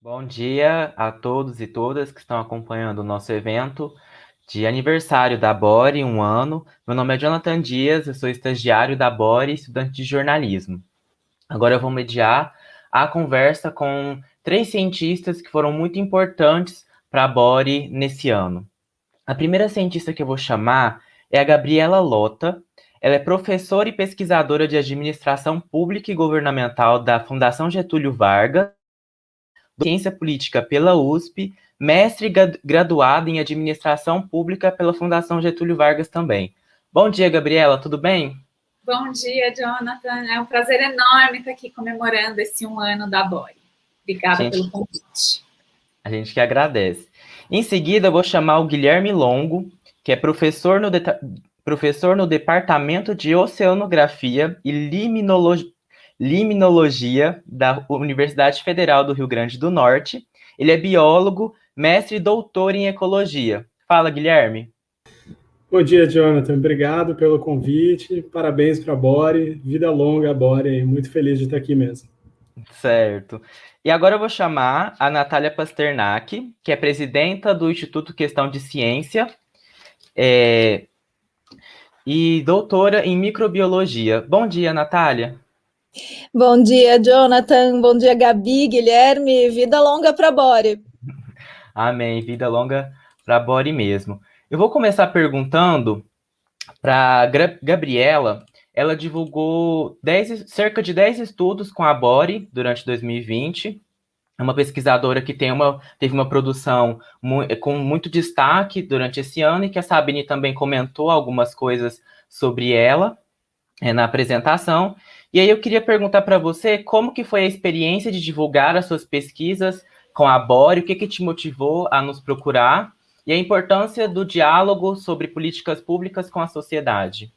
Bom dia a todos e todas que estão acompanhando o nosso evento de aniversário da Bore, um ano. Meu nome é Jonathan Dias, eu sou estagiário da Bore e estudante de jornalismo. Agora eu vou mediar a conversa com três cientistas que foram muito importantes para a Bore nesse ano. A primeira cientista que eu vou chamar é a Gabriela Lota. Ela é professora e pesquisadora de administração pública e governamental da Fundação Getúlio Vargas, ciência política pela USP, mestre graduada em administração pública pela Fundação Getúlio Vargas também. Bom dia, Gabriela, tudo bem? Bom dia, Jonathan. É um prazer enorme estar aqui comemorando esse 1 ano da Bore. Obrigada pelo convite. A gente que agradece. Em seguida, eu vou chamar o Guilherme Longo, que é professor no Departamento de Oceanografia e Liminologia da Universidade Federal do Rio Grande do Norte. Ele é biólogo, mestre e doutor em ecologia. Fala, Guilherme. Bom dia, Jonathan. Obrigado pelo convite. Parabéns para a Bore. Vida longa a Bore. Muito feliz de estar aqui mesmo. Certo. E agora eu vou chamar a Natália Pasternak, que é presidenta do Instituto Questão de Ciência e doutora em microbiologia. Bom dia, Natália. Bom dia, Jonathan. Bom dia, Gabi, Guilherme. Vida longa para a Bore. Amém. Vida longa para a Bore mesmo. Eu vou começar perguntando para a Gabriela. Ela divulgou cerca de 10 estudos com a Bore durante 2020. É uma pesquisadora que teve uma produção com muito destaque durante esse ano e que a Sabine também comentou algumas coisas sobre ela na apresentação. E aí eu queria perguntar para você como que foi a experiência de divulgar as suas pesquisas com a Bore, o que te motivou a nos procurar e a importância do diálogo sobre políticas públicas com a sociedade.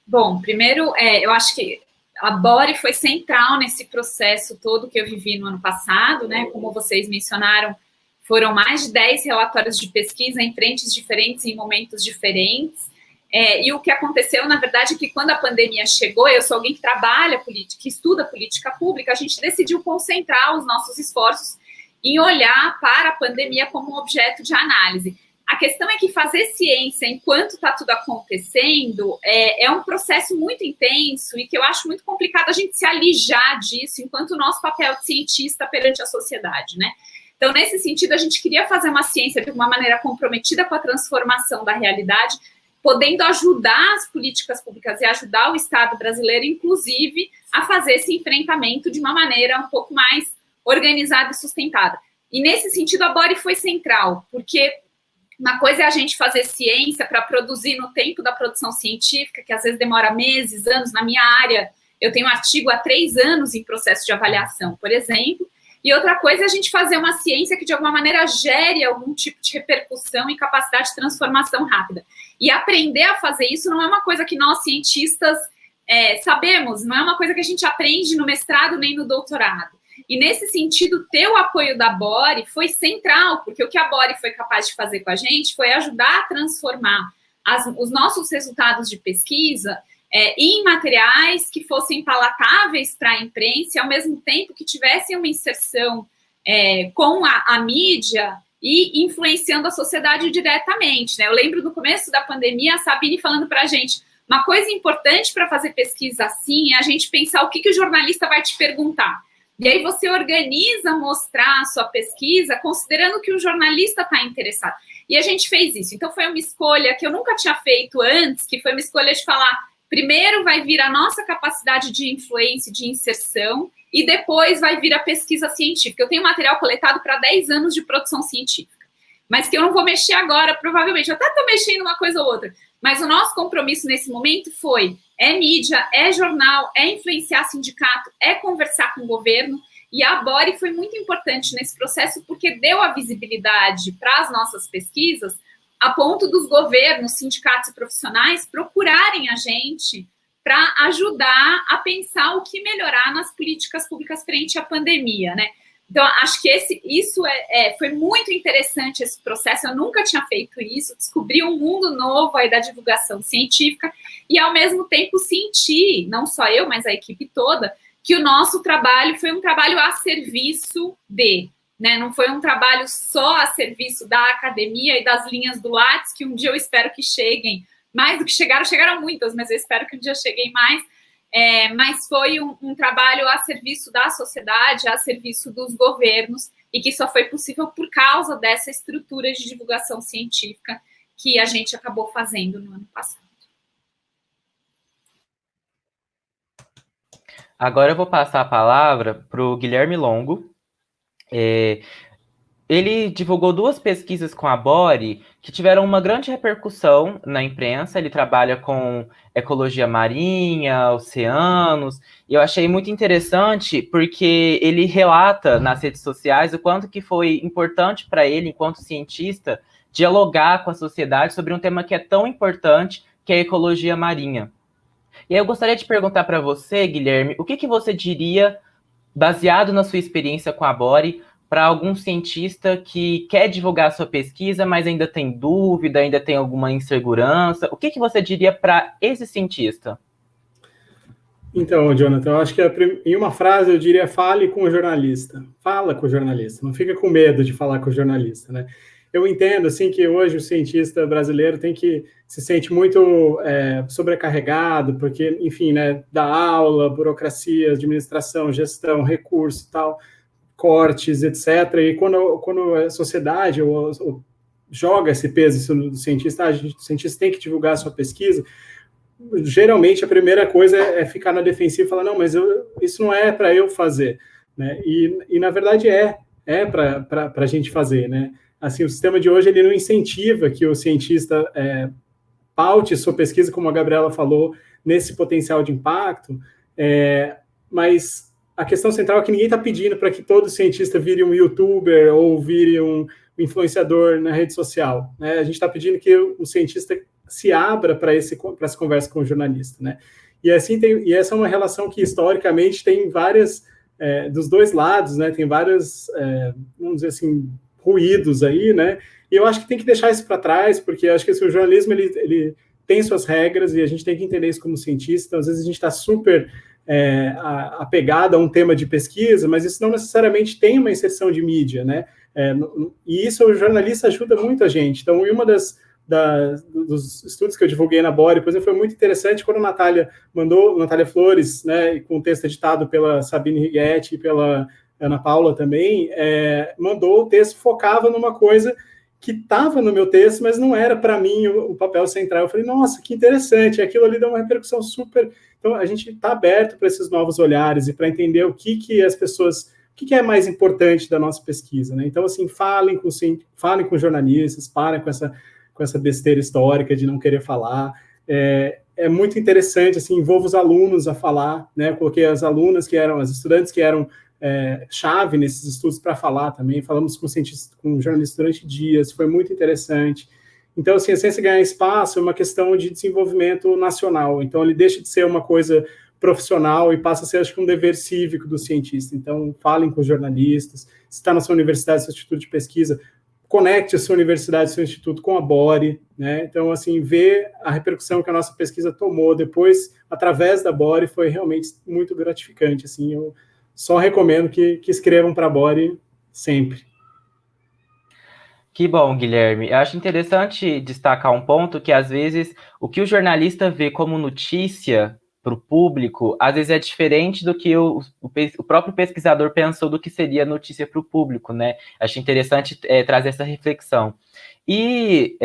Bom, primeiro, eu acho que a Bore foi central nesse processo todo que eu vivi no ano passado, né? Como vocês mencionaram, foram mais de 10 relatórios de pesquisa em frentes diferentes, em momentos diferentes. E o que aconteceu, na verdade, é que quando a pandemia chegou, eu sou alguém que trabalha política, que estuda política pública, a gente decidiu concentrar os nossos esforços em olhar para a pandemia como um objeto de análise. A questão é que fazer ciência enquanto está tudo acontecendo é um processo muito intenso e que eu acho muito complicado a gente se alijar disso enquanto o nosso papel de cientista perante a sociedade, né? Então, nesse sentido, a gente queria fazer uma ciência de uma maneira comprometida com a transformação da realidade, podendo ajudar as políticas públicas e ajudar o Estado brasileiro, inclusive, a fazer esse enfrentamento de uma maneira um pouco mais organizada e sustentada. E, nesse sentido, a Bore foi central, porque uma coisa é a gente fazer ciência para produzir no tempo da produção científica, que às vezes demora meses, anos. Na minha área, eu tenho artigo há 3 anos em processo de avaliação, por exemplo. E outra coisa é a gente fazer uma ciência que, de alguma maneira, gere algum tipo de repercussão e capacidade de transformação rápida. E aprender a fazer isso não é uma coisa que nós, cientistas, sabemos, não é uma coisa que a gente aprende no mestrado nem no doutorado. E, nesse sentido, ter o apoio da Bore foi central, porque o que a Bore foi capaz de fazer com a gente foi ajudar a transformar os nossos resultados de pesquisa em materiais que fossem palatáveis para a imprensa e, ao mesmo tempo, que tivessem uma inserção com a mídia e influenciando a sociedade diretamente, né? Eu lembro no começo da pandemia a Sabine falando para a gente, uma coisa importante para fazer pesquisa assim é a gente pensar o que o jornalista vai te perguntar. E aí você organiza mostrar a sua pesquisa considerando que o jornalista está interessado. E a gente fez isso. Então foi uma escolha que eu nunca tinha feito antes, que foi uma escolha de falar, primeiro vai vir a nossa capacidade de influência, de inserção, e depois vai vir a pesquisa científica. Eu tenho material coletado para 10 anos de produção científica, mas que eu não vou mexer agora, provavelmente. Eu até estou mexendo uma coisa ou outra. Mas o nosso compromisso nesse momento foi mídia, jornal, influenciar sindicato, conversar com o governo. E a Bore foi muito importante nesse processo porque deu a visibilidade para as nossas pesquisas a ponto dos governos, sindicatos e profissionais procurarem a gente para ajudar a pensar o que melhorar nas políticas públicas frente à pandemia, né? Então, acho que foi muito interessante esse processo, eu nunca tinha feito isso, descobri um mundo novo aí da divulgação científica e, ao mesmo tempo, senti, não só eu, mas a equipe toda, que o nosso trabalho foi um trabalho a serviço né? Não foi um trabalho só a serviço da academia e das linhas do Lattes, que um dia eu espero que cheguem, mais do que chegaram muitas, mas eu espero que um dia cheguem mais, mas foi um trabalho a serviço da sociedade, a serviço dos governos, e que só foi possível por causa dessa estrutura de divulgação científica que a gente acabou fazendo no ano passado. Agora eu vou passar a palavra para o Guilherme Longo. Ele divulgou 2 pesquisas com a Bore que tiveram uma grande repercussão na imprensa. Ele trabalha com ecologia marinha, oceanos, e eu achei muito interessante porque ele relata nas redes sociais o quanto que foi importante para ele, enquanto cientista, dialogar com a sociedade sobre um tema que é tão importante, que é a ecologia marinha. E aí eu gostaria de perguntar para você, Guilherme, o que você diria, baseado na sua experiência com a Bore, para algum cientista que quer divulgar a sua pesquisa, mas ainda tem dúvida, ainda tem alguma insegurança? O que você diria para esse cientista? Então, Jonathan, eu acho que em uma frase eu diria: fale com o jornalista. Fala com o jornalista, não fica com medo de falar com o jornalista, né? Eu entendo, assim, que hoje o cientista brasileiro se sente muito sobrecarregado, porque, enfim, né, dá aula, burocracia, administração, gestão, recurso, tal, cortes, etc. E quando a sociedade joga esse peso no cientista, o cientista tem que divulgar a sua pesquisa, geralmente a primeira coisa é ficar na defensiva e falar: não, mas isso não é para eu fazer, né? E na verdade é para a gente fazer, né? Assim, o sistema de hoje ele não incentiva que o cientista paute sua pesquisa, como a Gabriela falou, nesse potencial de impacto, mas a questão central é que ninguém está pedindo para que todo cientista vire um youtuber ou vire um influenciador na rede social, né? A gente está pedindo que o cientista se abra para essa conversa com o jornalista, né? E assim essa é uma relação que historicamente tem várias, dos dois lados, né? Tem vários, vamos dizer assim, ruídos aí, né? E eu acho que tem que deixar isso para trás, porque eu acho que o jornalismo ele tem suas regras e a gente tem que entender isso como cientista. Então, às vezes a gente está super apegado a um tema de pesquisa, mas isso não necessariamente tem uma inserção de mídia, né? E isso o jornalista ajuda muito a gente. Então, uma dos estudos que eu divulguei na Bore, por exemplo, foi muito interessante quando a Natália Flores, né, com o texto editado pela Sabine Righetti e pela Ana Paula também, mandou o texto, focava numa coisa que estava no meu texto, mas não era para mim o papel central. Eu falei: nossa, que interessante, aquilo ali dá uma repercussão super. Então, a gente está aberto para esses novos olhares e para entender o que as pessoas, o que é mais importante da nossa pesquisa, né? Então, assim, falem com jornalistas, parem com essa besteira histórica de não querer falar. É muito interessante, assim, envolva os alunos a falar, né? Eu coloquei as estudantes que eram chave nesses estudos para falar também. Falamos com jornalistas durante dias, foi muito interessante. Então, assim, a ciência ganhar espaço é uma questão de desenvolvimento nacional. Então, ele deixa de ser uma coisa profissional e passa a ser, acho que, um dever cívico do cientista. Então, falem com os jornalistas. Se está na sua universidade, seu instituto de pesquisa, conecte a sua universidade, seu instituto com a Bore, né? Então, assim, ver a repercussão que a nossa pesquisa tomou depois, através da Bore, foi realmente muito gratificante. Assim, eu só recomendo que escrevam para a Bore sempre. Que bom, Guilherme. Eu acho interessante destacar um ponto que, às vezes, o que o jornalista vê como notícia para o público, às vezes é diferente do que o próprio pesquisador pensou do que seria notícia para o público, né? Acho interessante trazer essa reflexão. E,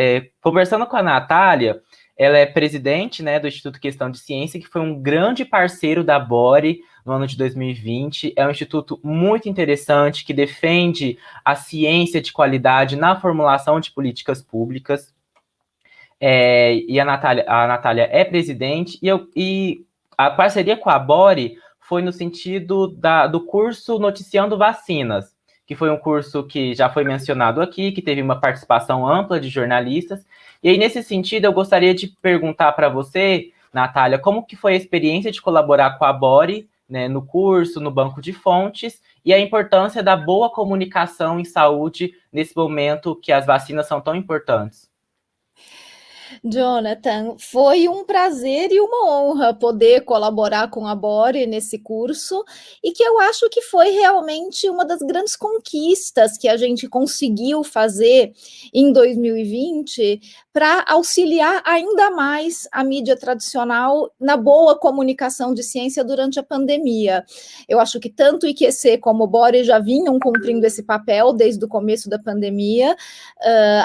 conversando com a Natália, ela é presidente, né, do Instituto Questão de Ciência, que foi um grande parceiro da Bore no ano de 2020. É um instituto muito interessante, que defende a ciência de qualidade na formulação de políticas públicas. E a Natália é presidente, e a parceria com a Bore foi no sentido do curso Noticiando Vacinas, que foi um curso que já foi mencionado aqui, que teve uma participação ampla de jornalistas. E aí, nesse sentido, eu gostaria de perguntar para você, Natália, como que foi a experiência de colaborar com a Bore, né, no curso, no banco de fontes, e a importância da boa comunicação em saúde nesse momento que as vacinas são tão importantes. Jonathan, foi um prazer e uma honra poder colaborar com a Bore nesse curso, e que eu acho que foi realmente uma das grandes conquistas que a gente conseguiu fazer em 2020 para auxiliar ainda mais a mídia tradicional na boa comunicação de ciência durante a pandemia. Eu acho que tanto o IQC como o Bore já vinham cumprindo esse papel desde o começo da pandemia.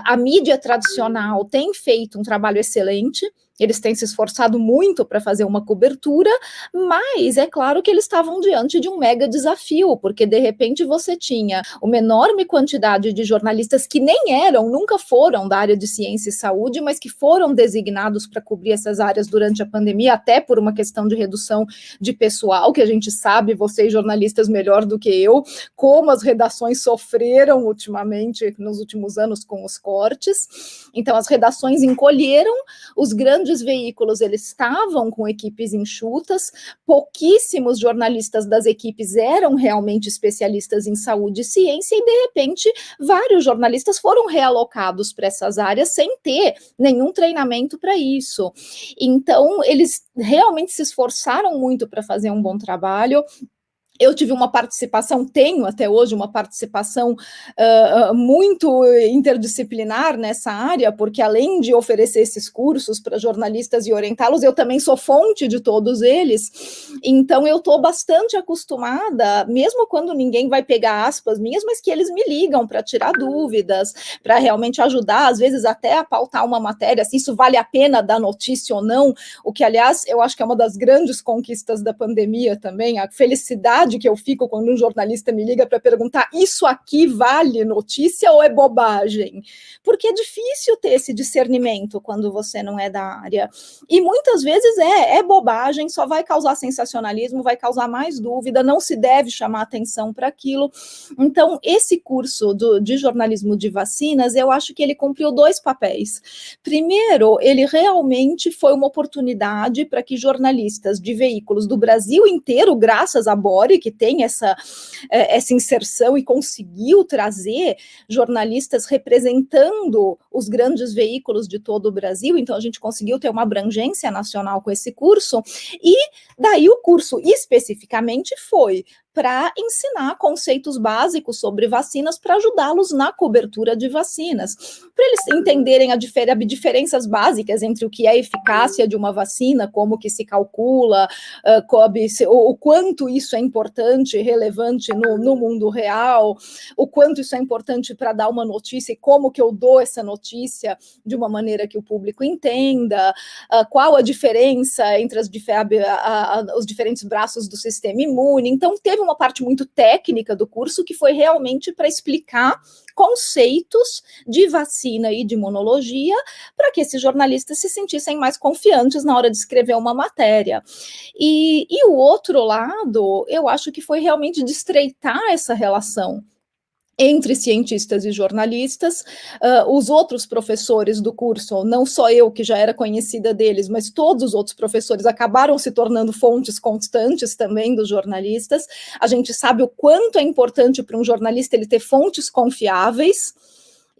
A mídia tradicional tem feito um trabalho excelente, eles têm se esforçado muito para fazer uma cobertura, mas é claro que eles estavam diante de um mega desafio, porque de repente você tinha uma enorme quantidade de jornalistas que nem eram, nunca foram da área de ciência e saúde, mas que foram designados para cobrir essas áreas durante a pandemia, até por uma questão de redução de pessoal, que a gente sabe, vocês jornalistas melhor do que eu, como as redações sofreram ultimamente, nos últimos anos, com os cortes. Então as redações encolheram, os grandes veículos eles estavam com equipes enxutas, pouquíssimos jornalistas das equipes eram realmente especialistas em saúde e ciência, e de repente vários jornalistas foram realocados para essas áreas sem ter nenhum treinamento para isso. Então eles realmente se esforçaram muito para fazer um bom trabalho. Eu tive uma participação, tenho até hoje uma participação muito interdisciplinar nessa área, porque além de oferecer esses cursos para jornalistas e orientá-los, eu também sou fonte de todos eles, então eu estou bastante acostumada, mesmo quando ninguém vai pegar aspas minhas, mas que eles me ligam para tirar dúvidas, para realmente ajudar, às vezes até a pautar uma matéria, se isso vale a pena dar notícia ou não, o que, aliás, eu acho que é uma das grandes conquistas da pandemia também, a felicidade que eu fico quando um jornalista me liga para perguntar: isso aqui vale notícia ou é bobagem? Porque é difícil ter esse discernimento quando você não é da área. E muitas vezes é bobagem, só vai causar sensacionalismo, vai causar mais dúvida, não se deve chamar atenção para aquilo. Então, esse curso de jornalismo de vacinas, eu acho que ele cumpriu dois papéis. Primeiro, ele realmente foi uma oportunidade para que jornalistas de veículos do Brasil inteiro, graças à Bore, que tem essa inserção e conseguiu trazer jornalistas representando os grandes veículos de todo o Brasil, então a gente conseguiu ter uma abrangência nacional com esse curso, e daí o curso especificamente foi para ensinar conceitos básicos sobre vacinas, para ajudá-los na cobertura de vacinas, para eles entenderem diferenças básicas entre o que é a eficácia de uma vacina, como que se calcula, o quanto isso é importante e relevante no mundo real, o quanto isso é importante para dar uma notícia e como que eu dou essa notícia de uma maneira que o público entenda, qual a diferença entre os diferentes braços do sistema imune. Então, teve uma parte muito técnica do curso que foi realmente para explicar conceitos de vacina e de imunologia, para que esses jornalistas se sentissem mais confiantes na hora de escrever uma matéria. E o outro lado, eu acho que foi realmente de estreitar essa relação entre cientistas e jornalistas. Os outros professores do curso, não só eu, que já era conhecida deles, mas todos os outros professores acabaram se tornando fontes constantes também dos jornalistas. A gente sabe o quanto é importante para um jornalista ele ter fontes confiáveis,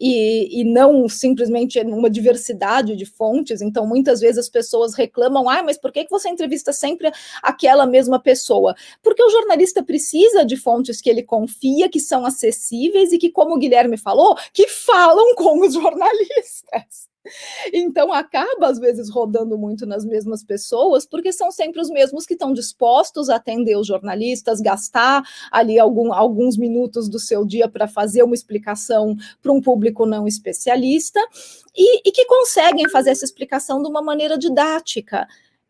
e não simplesmente uma diversidade de fontes. Então, muitas vezes as pessoas reclamam: mas por que você entrevista sempre aquela mesma pessoa? Porque o jornalista precisa de fontes que ele confia, que são acessíveis e que, como o Guilherme falou, que falam com os jornalistas. Então acaba às vezes rodando muito nas mesmas pessoas, porque são sempre os mesmos que estão dispostos a atender os jornalistas, gastar ali alguns minutos do seu dia para fazer uma explicação para um público não especialista, e que conseguem fazer essa explicação de uma maneira didática.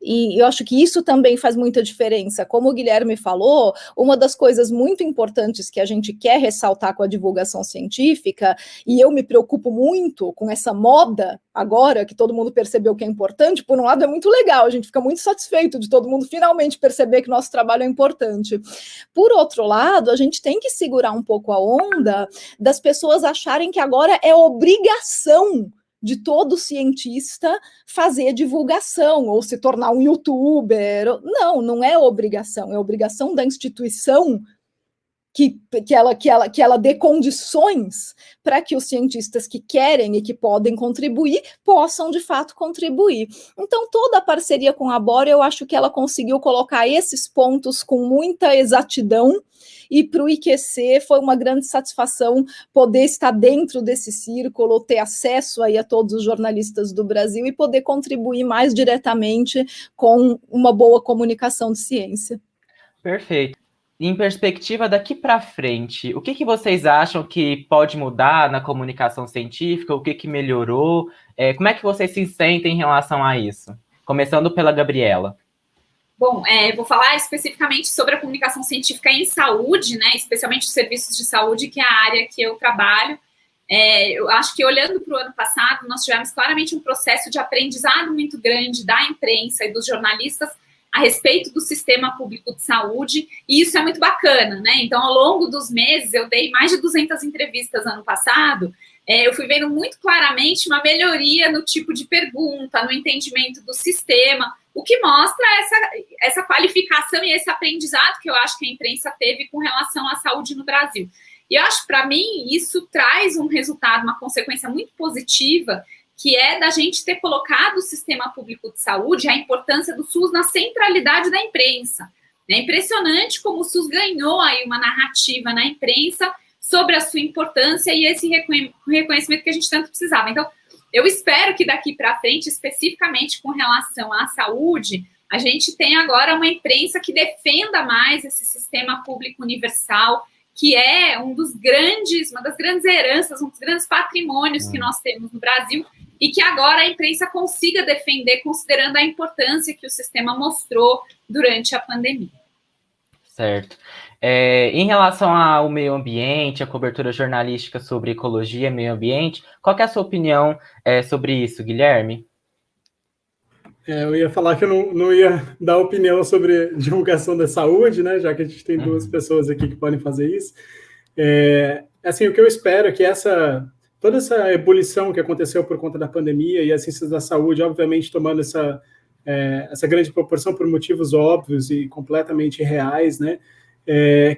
E eu acho que isso também faz muita diferença. Como o Guilherme falou, uma das coisas muito importantes que a gente quer ressaltar com a divulgação científica, e eu me preocupo muito com essa moda agora, que todo mundo percebeu que é importante, por um lado é muito legal, a gente fica muito satisfeito de todo mundo finalmente perceber que nosso trabalho é importante. Por outro lado, a gente tem que segurar um pouco a onda das pessoas acharem que agora é obrigação de todo cientista fazer divulgação ou se tornar um youtuber. Não é obrigação, é obrigação da instituição que ela dê condições para que os cientistas que querem e que podem contribuir possam, de fato, contribuir. Então, toda a parceria com a Bora, eu acho que ela conseguiu colocar esses pontos com muita exatidão, e para o IQC foi uma grande satisfação poder estar dentro desse círculo, ter acesso aí a todos os jornalistas do Brasil e poder contribuir mais diretamente com uma boa comunicação de ciência. Perfeito. Em perspectiva daqui para frente, o que vocês acham que pode mudar na comunicação científica? O que melhorou? Como é que vocês se sentem em relação a isso? Começando pela Gabriela. Bom, vou falar especificamente sobre a comunicação científica em saúde, né, especialmente os serviços de saúde, que é a área que eu trabalho. Eu acho que, olhando para o ano passado, nós tivemos claramente um processo de aprendizado muito grande da imprensa e dos jornalistas a respeito do sistema público de saúde, e isso é muito bacana, né? Então, ao longo dos meses, eu dei mais de 200 entrevistas ano passado, eu fui vendo muito claramente uma melhoria no tipo de pergunta, no entendimento do sistema, o que mostra essa qualificação e esse aprendizado que eu acho que a imprensa teve com relação à saúde no Brasil. E eu acho, para mim, isso traz um resultado, uma consequência muito positiva, que é da gente ter colocado o sistema público de saúde, a importância do SUS na centralidade da imprensa. É impressionante como o SUS ganhou aí uma narrativa na imprensa sobre a sua importância e esse reconhecimento que a gente tanto precisava. Então, eu espero que daqui para frente, especificamente com relação à saúde, a gente tenha agora uma imprensa que defenda mais esse sistema público universal, que é uma das grandes heranças, um dos grandes patrimônios que nós temos no Brasil, e que agora a imprensa consiga defender, considerando a importância que o sistema mostrou durante a pandemia. Certo. Em relação ao meio ambiente, a cobertura jornalística sobre ecologia e meio ambiente, qual que é a sua opinião sobre isso, Guilherme? Eu ia falar que eu não ia dar opinião sobre divulgação da saúde, né? Já que a gente tem duas pessoas aqui que podem fazer isso. Assim, o que eu espero é que toda essa ebulição que aconteceu por conta da pandemia e as ciências da saúde, obviamente, tomando essa grande proporção por motivos óbvios e completamente reais, né?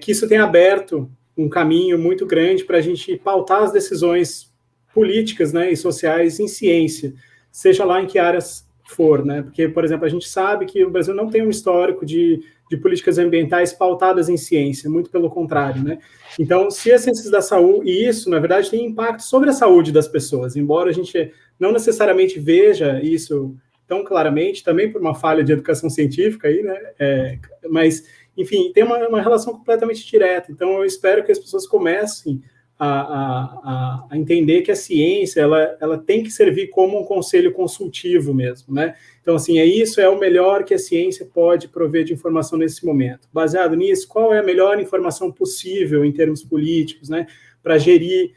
Que isso tenha aberto um caminho muito grande para a gente pautar as decisões políticas, né, e sociais em ciência, seja lá em que áreas for, né? Porque, por exemplo, a gente sabe que o Brasil não tem um histórico de políticas ambientais pautadas em ciência, muito pelo contrário, né? Então, se as ciências da saúde, e isso, na verdade, tem impacto sobre a saúde das pessoas, embora a gente não necessariamente veja isso tão claramente, também por uma falha de educação científica aí, né? Mas, enfim, tem uma relação completamente direta. Então, eu espero que as pessoas comecem a entender que a ciência ela tem que servir como um conselho consultivo mesmo, né? Então, assim, isso é o melhor que a ciência pode prover de informação nesse momento. Baseado nisso, qual é a melhor informação possível em termos políticos, né, para gerir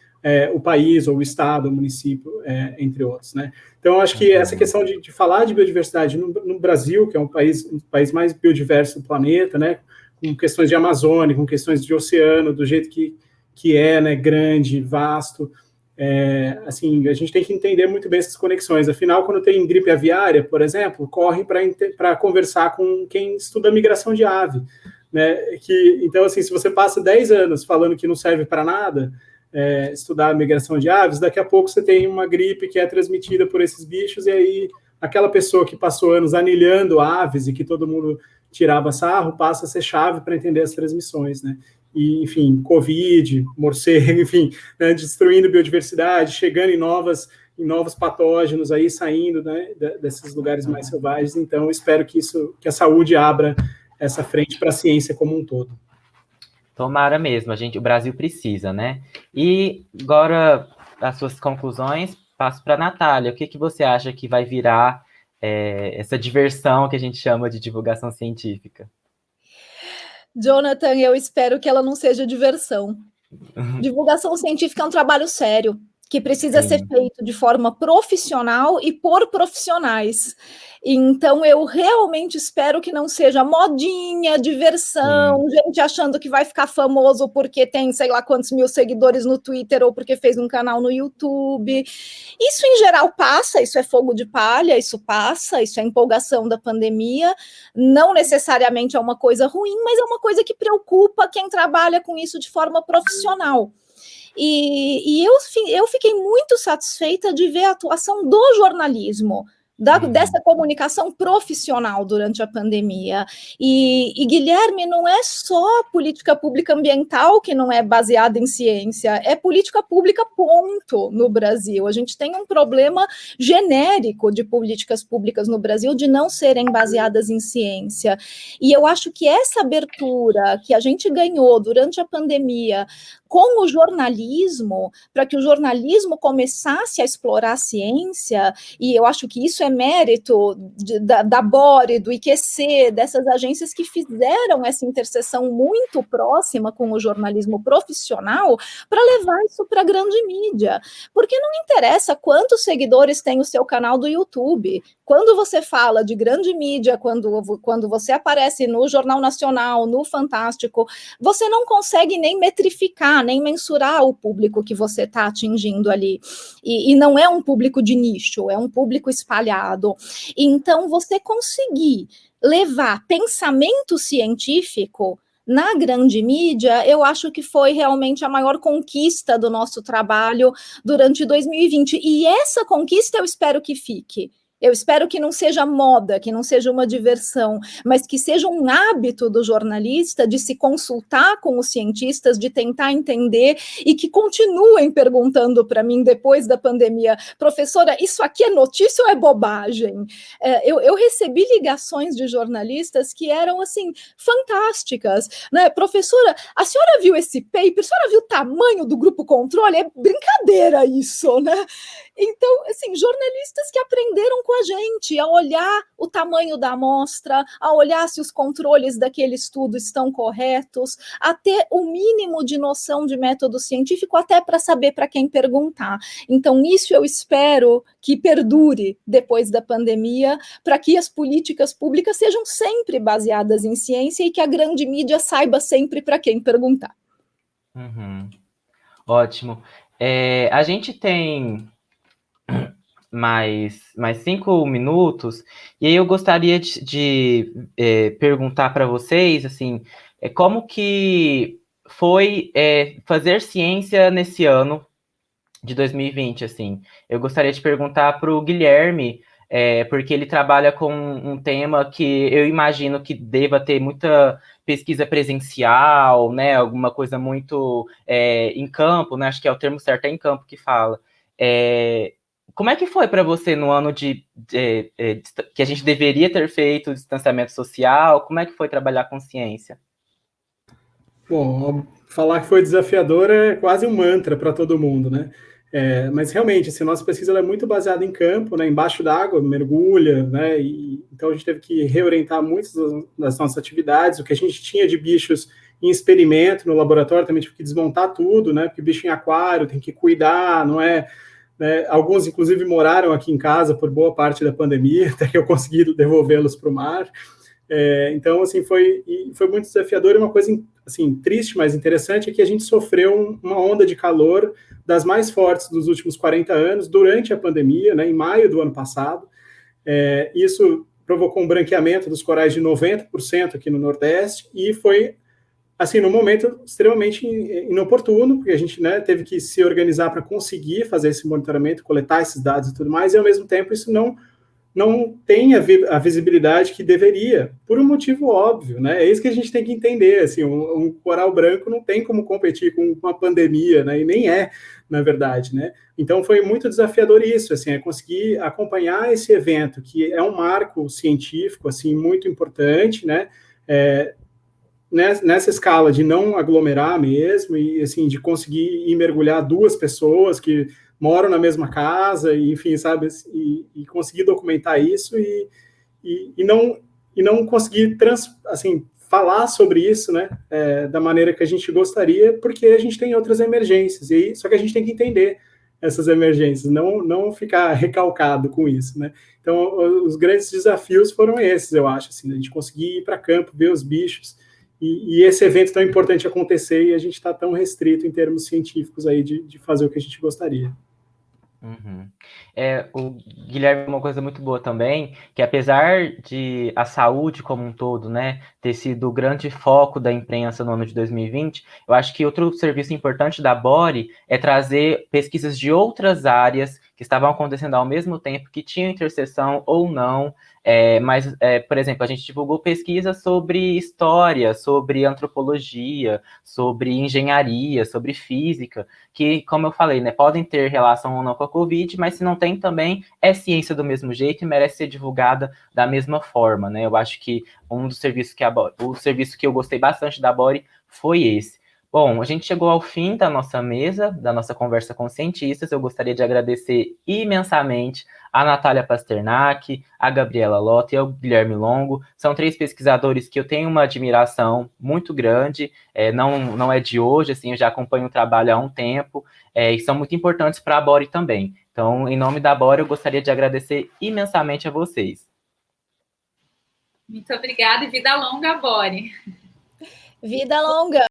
o país, ou o estado, o município, entre outros, né? Então, acho que essa questão de falar de biodiversidade no Brasil, que é um país mais biodiverso do planeta, né, com questões de Amazônia, com questões de oceano, do jeito que é, né, grande, vasto, assim, a gente tem que entender muito bem essas conexões. Afinal, quando tem gripe aviária, por exemplo, corre para conversar com quem estuda migração de ave, né? Então, assim, se você passa 10 anos falando que não serve para nada, estudar a migração de aves, daqui a pouco você tem uma gripe que é transmitida por esses bichos, e aí aquela pessoa que passou anos anilhando aves e que todo mundo tirava sarro, passa a ser chave para entender as transmissões, né? E, enfim, Covid, morcego, enfim, né, destruindo biodiversidade, chegando em novos patógenos aí, saindo, né, desses lugares mais selvagens. Então, espero que a saúde abra essa frente para a ciência como um todo. Tomara mesmo, o Brasil precisa, né? E agora, as suas conclusões, passo para a Natália. O que você acha que vai virar essa diversão que a gente chama de divulgação científica? Jonathan, eu espero que ela não seja diversão. Divulgação científica é um trabalho sério. que precisa ser feito de forma profissional e por profissionais. Então, eu realmente espero que não seja modinha, diversão, gente achando que vai ficar famoso porque tem sei lá quantos mil seguidores no Twitter ou porque fez um canal no YouTube. Isso, em geral, passa, isso é fogo de palha, isso passa, isso é empolgação da pandemia. Não necessariamente é uma coisa ruim, mas é uma coisa que preocupa quem trabalha com isso de forma profissional. E eu fiquei muito satisfeita de ver a atuação do jornalismo, dessa comunicação profissional durante a pandemia. E, Guilherme, não é só política pública ambiental que não é baseada em ciência, é política pública, ponto, no Brasil. A gente tem um problema genérico de políticas públicas no Brasil de não serem baseadas em ciência. E eu acho que essa abertura que a gente ganhou durante a pandemia com o jornalismo, para que o jornalismo começasse a explorar a ciência, e eu acho que isso é mérito da BORE, do IQC, dessas agências que fizeram essa interseção muito próxima com o jornalismo profissional, para levar isso para a grande mídia. Porque não interessa quantos seguidores tem o seu canal do YouTube. Quando você fala de grande mídia, quando você aparece no Jornal Nacional, no Fantástico, você não consegue nem metrificar, nem mensurar o público que você está atingindo ali. E não é um público de nicho, é um público espalhado. Então, você conseguir levar pensamento científico na grande mídia, eu acho que foi realmente a maior conquista do nosso trabalho durante 2020. E essa conquista eu espero que fique. Eu espero que não seja moda, que não seja uma diversão, mas que seja um hábito do jornalista de se consultar com os cientistas, de tentar entender e que continuem perguntando para mim depois da pandemia, professora, isso aqui é notícia ou é bobagem? Eu recebi ligações de jornalistas que eram, assim, fantásticas, né? Professora, a senhora viu esse paper? A senhora viu o tamanho do grupo controle? É brincadeira isso, né? Então, assim, jornalistas que aprenderam com a gente a olhar o tamanho da amostra, a olhar se os controles daquele estudo estão corretos, a ter o mínimo de noção de método científico, até para saber para quem perguntar. Então, isso eu espero que perdure depois da pandemia, para que as políticas públicas sejam sempre baseadas em ciência e que a grande mídia saiba sempre para quem perguntar. Ótimo. A gente tem mais 5 minutos, e aí eu gostaria de perguntar para vocês, assim, como que foi fazer ciência nesse ano de 2020, assim. Eu gostaria de perguntar para o Guilherme, porque ele trabalha com um tema que eu imagino que deva ter muita pesquisa presencial, né, alguma coisa muito em campo, né, acho que é o termo certo, é em campo que fala. Como é que foi para você no ano que a gente deveria ter feito o distanciamento social? Como é que foi trabalhar com ciência? Bom, falar que foi desafiador é quase um mantra para todo mundo, né? Mas realmente, assim, a nossa pesquisa é muito baseada em campo, né, embaixo d'água, mergulha, né? Então a gente teve que reorientar muitas das nossas atividades. O que a gente tinha de bichos em experimento no laboratório também tive que desmontar tudo, né? Porque bicho em aquário tem que cuidar, não é? Né, alguns, inclusive, moraram aqui em casa por boa parte da pandemia, até que eu consegui devolvê-los para o mar. Então, assim, foi muito desafiador. E uma coisa, assim, triste, mas interessante, é que a gente sofreu uma onda de calor das mais fortes dos últimos 40 anos, durante a pandemia, né, em maio do ano passado. Isso provocou um branqueamento dos corais de 90% aqui no Nordeste, e foi, assim, num momento extremamente inoportuno, porque a gente, né, teve que se organizar para conseguir fazer esse monitoramento, coletar esses dados e tudo mais, e ao mesmo tempo isso não tem a visibilidade que deveria, por um motivo óbvio, né? É isso que a gente tem que entender, assim, um coral branco não tem como competir com uma pandemia, né? E nem na verdade, né? Então foi muito desafiador isso, assim, conseguir acompanhar esse evento, que é um marco científico, assim, muito importante, né? Nessa escala de não aglomerar mesmo, e assim, de conseguir ir mergulhar 2 pessoas que moram na mesma casa, e, enfim, sabe, e conseguir documentar isso e não conseguir assim, falar sobre isso, né, da maneira que a gente gostaria, porque a gente tem outras emergências, só que a gente tem que entender essas emergências, não ficar recalcado com isso, né? Então, os grandes desafios foram esses, eu acho, assim, a gente conseguir ir para campo, ver os bichos, e esse evento tão importante acontecer, e a gente está tão restrito em termos científicos aí de fazer o que a gente gostaria. Uhum. O Guilherme, uma coisa muito boa também, que apesar de a saúde como um todo, né, ter sido o grande foco da imprensa no ano de 2020, eu acho que outro serviço importante da Bori é trazer pesquisas de outras áreas que estavam acontecendo ao mesmo tempo, que tinham interseção ou não, mas, por exemplo, a gente divulgou pesquisas sobre história, sobre antropologia, sobre engenharia, sobre física, que, como eu falei, né, podem ter relação ou não com a Covid, mas se não tem também, é ciência do mesmo jeito e merece ser divulgada da mesma forma, né? Eu acho que um dos serviços o serviço que eu gostei bastante da Bori foi esse. Bom, a gente chegou ao fim da nossa mesa, da nossa conversa com cientistas. Eu gostaria de agradecer imensamente a Natália Pasternak, a Gabriela Lota e ao Guilherme Longo. São 3 pesquisadores que eu tenho uma admiração muito grande, não é de hoje, assim, eu já acompanho o trabalho há um tempo, e são muito importantes para a Bori também. Então, em nome da Bori, eu gostaria de agradecer imensamente a vocês. Muito obrigada e vida longa, Bori. Vida longa!